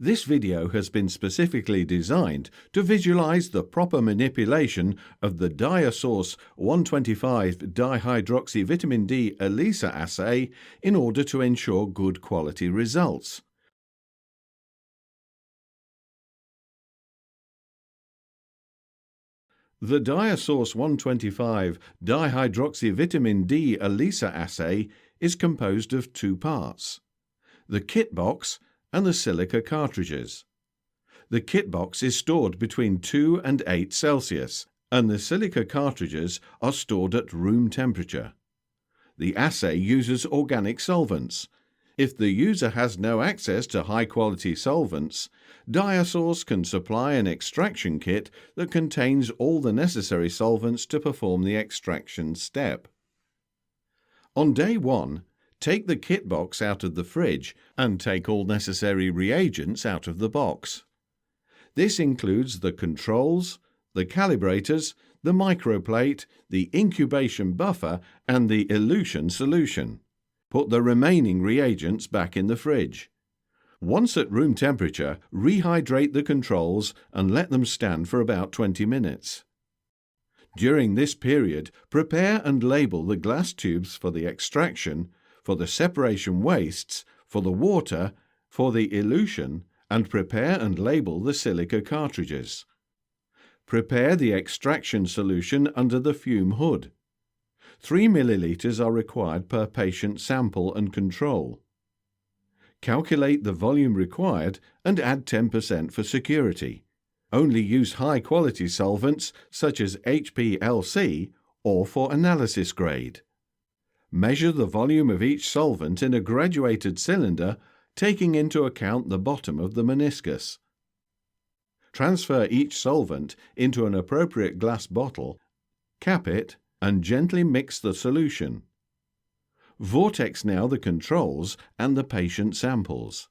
This video has been specifically designed to visualize the proper manipulation of the DIASource 125-dihydroxyvitamin D ELISA assay in order to ensure good quality results. The DIaSource 125-dihydroxyvitamin D ELISA assay is composed of two parts: the kit box and the silica cartridges. The kit box is stored between 2 and 8 Celsius, and the silica cartridges are stored at room temperature. The assay uses organic solvents. If the user has no access to high-quality solvents, DIaSource can supply an extraction kit that contains all the necessary solvents to perform the extraction step. On day 1, take the kit box out of the fridge and take all necessary reagents out of the box. This includes the controls, the calibrators, the microplate, the incubation buffer, and the elution solution. Put the remaining reagents back in the fridge. Once at room temperature, rehydrate the controls and let them stand for about 20 minutes. During this period, prepare and label the glass tubes for the extraction, for the separation wastes, for the water, for the elution, and prepare and label the silica cartridges. Prepare the extraction solution under the fume hood. 3 milliliters are required per patient sample and control. Calculate the volume required and add 10% for security. Only use high-quality solvents such as HPLC or for analysis grade. Measure the volume of each solvent in a graduated cylinder, taking into account the bottom of the meniscus. Transfer each solvent into an appropriate glass bottle, cap it, and gently mix the solution. Vortex now the controls and the patient samples.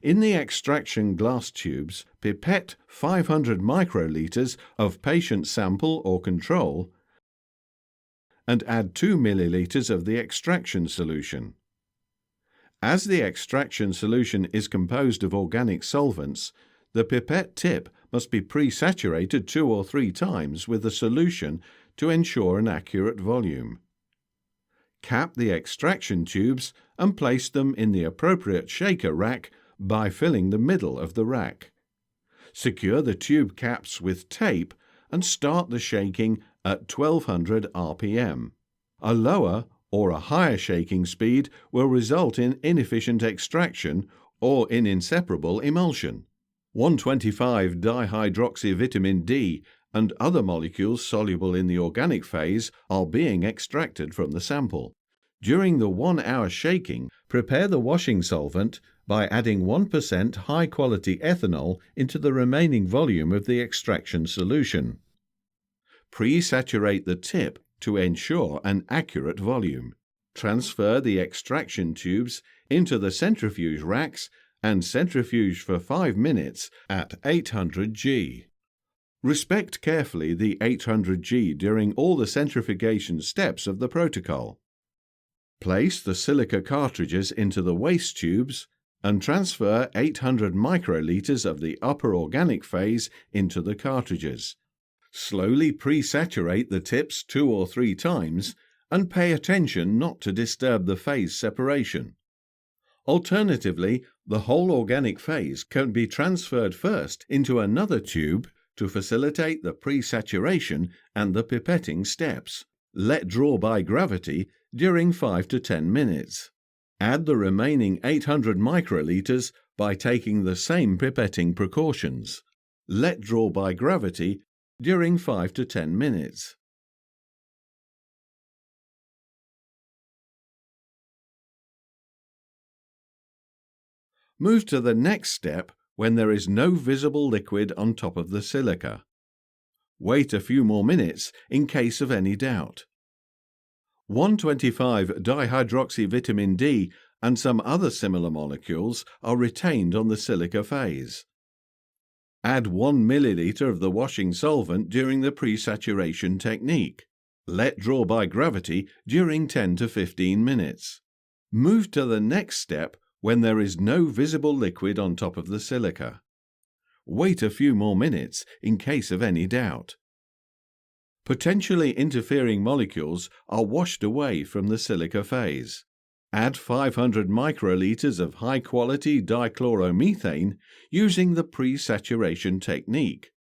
In the extraction glass tubes, pipette 500 microliters of patient sample or control and add 2 milliliters of the extraction solution. As the extraction solution is composed of organic solvents, the pipette tip must be pre-saturated 2 or 3 times with the solution to ensure an accurate volume. Cap the extraction tubes and place them in the appropriate shaker rack by filling the middle of the rack. Secure the tube caps with tape and start the shaking at 1200 RPM. A lower or a higher shaking speed will result in inefficient extraction or in inseparable emulsion. 125-dihydroxyvitamin D and other molecules soluble in the organic phase are being extracted from the sample. During the 1-hour shaking, prepare the washing solvent by adding 1% high-quality ethanol into the remaining volume of the extraction solution. Pre-saturate the tip to ensure an accurate volume. Transfer the extraction tubes into the centrifuge racks and centrifuge for 5 minutes at 800 G. Respect carefully the 800 G during all the centrifugation steps of the protocol. Place the silica cartridges into the waste tubes and transfer 800 microliters of the upper organic phase into the cartridges. Slowly pre-saturate the tips 2 or 3 times and pay attention not to disturb the phase separation. Alternatively, the whole organic phase can be transferred first into another tube to facilitate the pre-saturation and the pipetting steps. Let draw by gravity during 5 to 10 minutes. Add the remaining 800 microliters by taking the same pipetting precautions. Let draw by gravity during 5 to 10 minutes. Move to the next step when there is no visible liquid on top of the silica. Wait a few more minutes in case of any doubt. 125-dihydroxyvitamin D and some other similar molecules are retained on the silica phase. Add 1 milliliter of the washing solvent during the pre-saturation technique. Let draw by gravity during 10 to 15 minutes. Move to the next step when there is no visible liquid on top of the silica. Wait a few more minutes in case of any doubt. Potentially interfering molecules are washed away from the silica phase. Add 500 microliters of high-quality dichloromethane using the pre-saturation technique.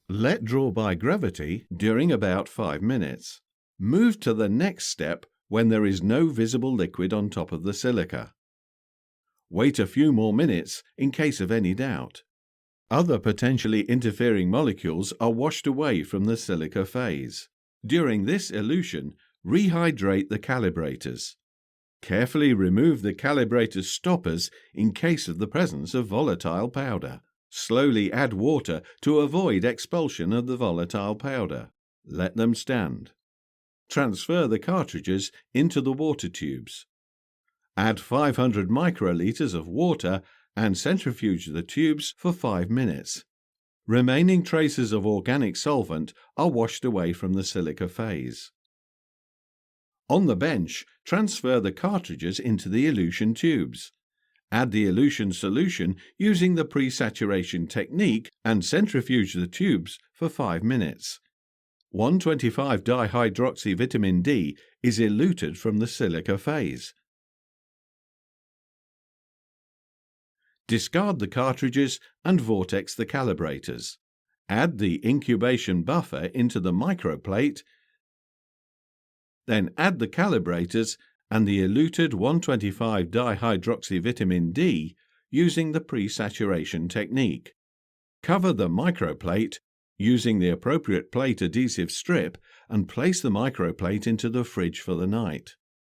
Let draw by gravity during about 5 minutes. Move to the next step when there is no visible liquid on top of the silica. Wait a few more minutes in case of any doubt. Other potentially interfering molecules are washed away from the silica phase. During this elution, rehydrate the calibrators. Carefully remove the calibrator stoppers in case of the presence of volatile powder. Slowly add water to avoid expulsion of the volatile powder. Let them stand. Transfer the cartridges into the water tubes. Add 500 microliters of water and centrifuge the tubes for 5 minutes. Remaining traces of organic solvent are washed away from the silica phase. On the bench, transfer the cartridges into the elution tubes. Add the elution solution using the pre-saturation technique and centrifuge the tubes for 5 minutes. 1,25-dihydroxyvitamin D is eluted from the silica phase. Discard the cartridges and vortex the calibrators. Add the incubation buffer into the microplate. Then add the calibrators and the eluted 1,25-dihydroxyvitamin D using the pre-saturation technique. Cover the microplate using the appropriate plate adhesive strip and place the microplate into the fridge for the night.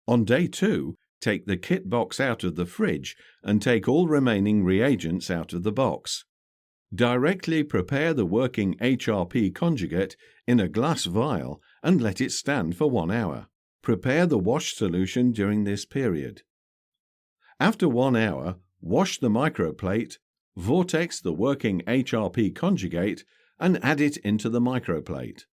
On day 2, take the kit box out of the fridge and take all remaining reagents out of the box. Directly prepare the working HRP conjugate in a glass vial and let it stand for 1 hour. Prepare the wash solution during this period. After 1 hour, wash the microplate, vortex the working HRP conjugate and add it into the microplate.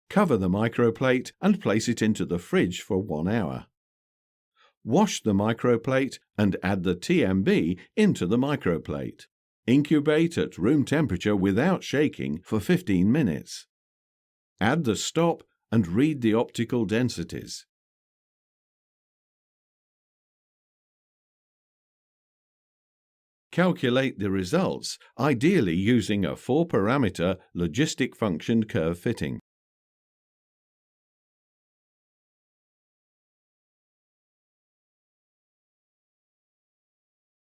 Cover the microplate and place it into the fridge for 1 hour. Wash the microplate and add the TMB into the microplate. Incubate at room temperature without shaking for 15 minutes. Add the stop and read the optical densities. Calculate the results, ideally using a 4-parameter logistic function curve fitting.